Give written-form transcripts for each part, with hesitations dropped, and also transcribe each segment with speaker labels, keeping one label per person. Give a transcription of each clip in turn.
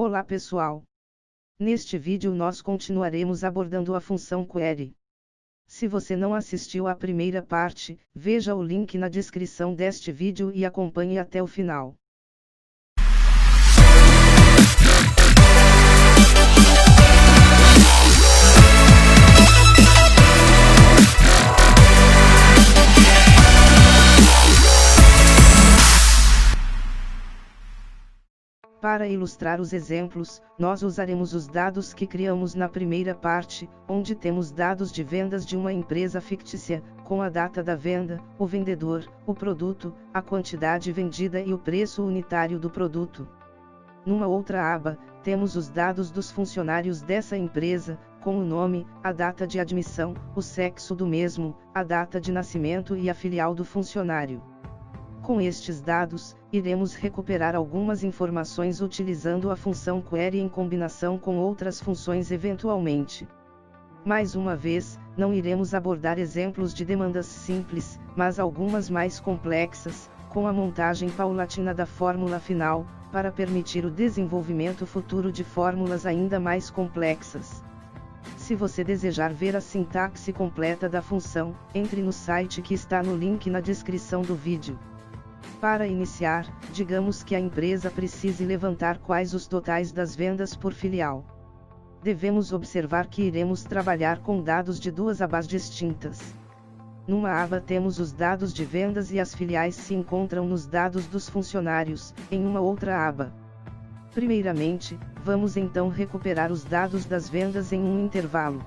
Speaker 1: Olá pessoal! Neste vídeo nós continuaremos abordando a função query. Se você não assistiu à primeira parte, veja o link na descrição deste vídeo e acompanhe até o final. Para ilustrar os exemplos, nós usaremos os dados que criamos na primeira parte, onde temos dados de vendas de uma empresa fictícia, com a data da venda, o vendedor, o produto, a quantidade vendida e o preço unitário do produto. Numa outra aba, temos os dados dos funcionários dessa empresa, com o nome, a data de admissão, o sexo do mesmo, a data de nascimento e a filial do funcionário. Com estes dados, iremos recuperar algumas informações utilizando a função query em combinação com outras funções eventualmente. Mais uma vez, não iremos abordar exemplos de demandas simples, mas algumas mais complexas, com a montagem paulatina da fórmula final, para permitir o desenvolvimento futuro de fórmulas ainda mais complexas. Se você desejar ver a sintaxe completa da função, entre no site que está no link na descrição do vídeo. Para iniciar, digamos que a empresa precise levantar quais os totais das vendas por filial. Devemos observar que iremos trabalhar com dados de duas abas distintas. Numa aba temos os dados de vendas e as filiais se encontram nos dados dos funcionários, em uma outra aba. Primeiramente, vamos então recuperar os dados das vendas em um intervalo.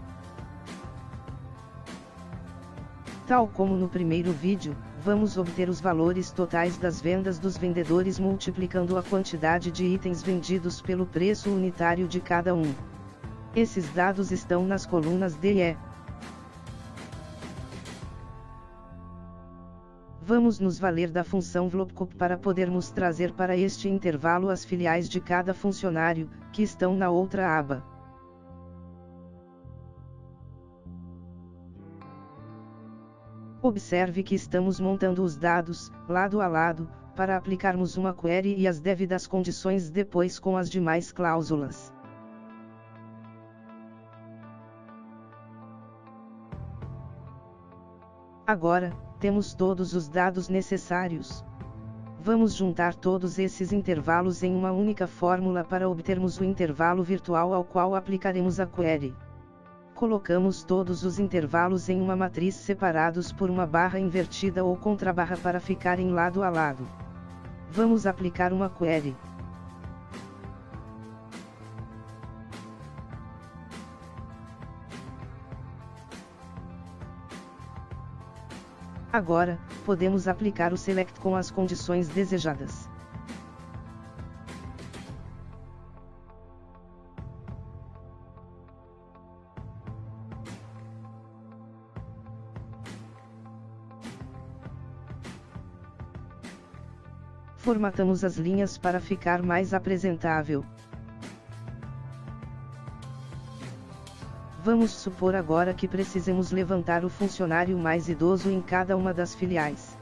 Speaker 1: Tal como no primeiro vídeo, vamos obter os valores totais das vendas dos vendedores multiplicando a quantidade de itens vendidos pelo preço unitário de cada um. Esses dados estão nas colunas D e E. Vamos nos valer da função VLOOKUP para podermos trazer para este intervalo as filiais de cada funcionário, que estão na outra aba. Observe que estamos montando os dados, lado a lado, para aplicarmos uma query e as devidas condições depois com as demais cláusulas. Agora, temos todos os dados necessários. Vamos juntar todos esses intervalos em uma única fórmula para obtermos o intervalo virtual ao qual aplicaremos a query. Colocamos todos os intervalos em uma matriz separados por uma barra invertida ou contrabarra para ficarem lado a lado. Vamos aplicar uma query. Agora, podemos aplicar o select com as condições desejadas. Formatamos as linhas para ficar mais apresentável. Vamos supor agora que precisemos levantar o funcionário mais idoso em cada uma das filiais.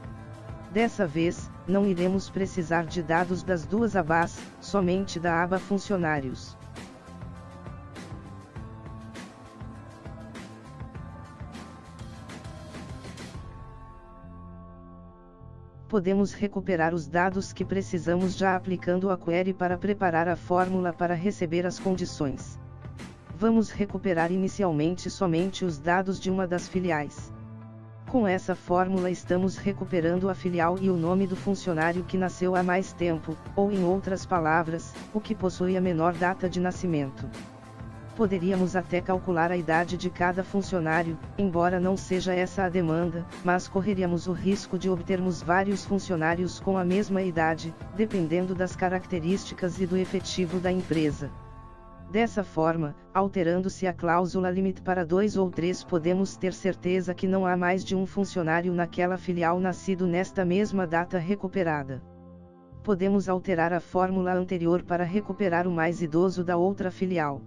Speaker 1: Dessa vez, não iremos precisar de dados das duas abas, somente da aba funcionários. Podemos recuperar os dados que precisamos já aplicando a query para preparar a fórmula para receber as condições. Vamos recuperar inicialmente somente os dados de uma das filiais. Com essa fórmula estamos recuperando a filial e o nome do funcionário que nasceu há mais tempo, ou em outras palavras, o que possui a menor data de nascimento. Poderíamos até calcular a idade de cada funcionário, embora não seja essa a demanda, mas correríamos o risco de obtermos vários funcionários com a mesma idade, dependendo das características e do efetivo da empresa. Dessa forma, alterando-se a cláusula limite para 2 ou 3, podemos ter certeza que não há mais de um funcionário naquela filial nascido nesta mesma data recuperada. Podemos alterar a fórmula anterior para recuperar o mais idoso da outra filial.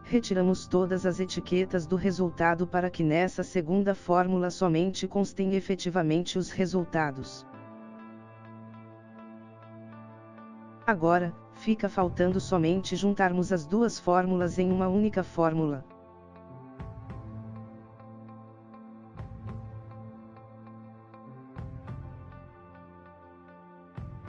Speaker 1: Retiramos todas as etiquetas do resultado para que nessa segunda fórmula somente constem efetivamente os resultados. Agora, Fica faltando somente juntarmos as duas fórmulas em uma única fórmula.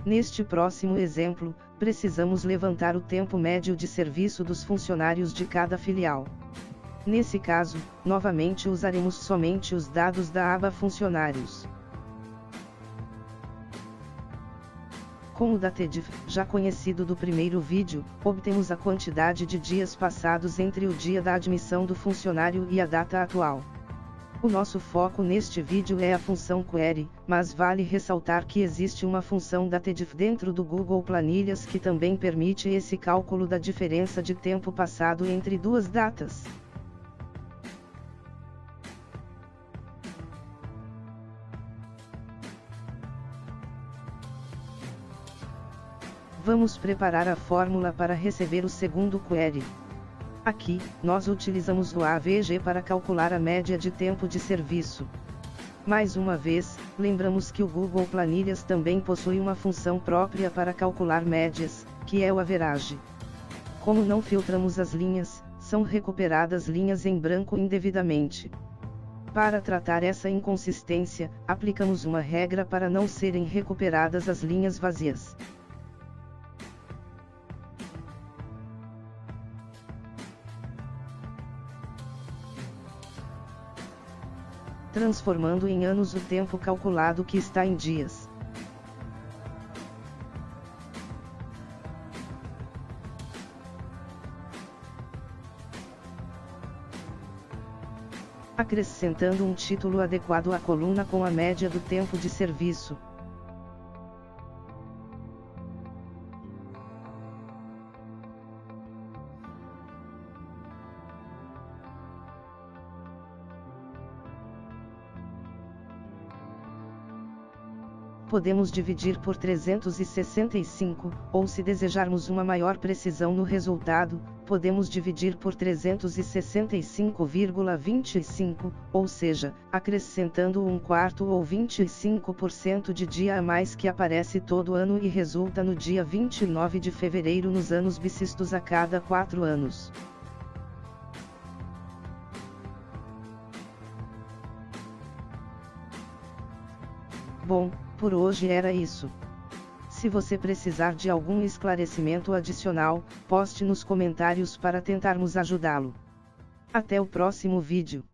Speaker 1: Neste próximo exemplo, precisamos levantar o tempo médio de serviço dos funcionários de cada filial. Nesse caso, novamente usaremos somente os dados da aba Funcionários. Com o DATEDIF, já conhecido do primeiro vídeo, obtemos a quantidade de dias passados entre o dia da admissão do funcionário e a data atual. O nosso foco neste vídeo é a função Query, mas vale ressaltar que existe uma função DATEDIF dentro do Google Planilhas que também permite esse cálculo da diferença de tempo passado entre duas datas. Vamos preparar a fórmula para receber o segundo query. Aqui, nós utilizamos o AVG para calcular a média de tempo de serviço. Mais uma vez, lembramos que o Google Planilhas também possui uma função própria para calcular médias, que é o average. Como não filtramos as linhas, são recuperadas linhas em branco indevidamente. Para tratar essa inconsistência, aplicamos uma regra para não serem recuperadas as linhas vazias. Transformando em anos o tempo calculado que está em dias. Acrescentando um título adequado à coluna com a média do tempo de serviço. Podemos dividir por 365, ou se desejarmos uma maior precisão no resultado, podemos dividir por 365,25, ou seja, acrescentando 1/4 ou 25% de dia a mais que aparece todo ano e resulta no dia 29 de fevereiro nos anos bissextos a cada 4 anos. Bom, por hoje era isso. Se você precisar de algum esclarecimento adicional, poste nos comentários para tentarmos ajudá-lo. Até o próximo vídeo.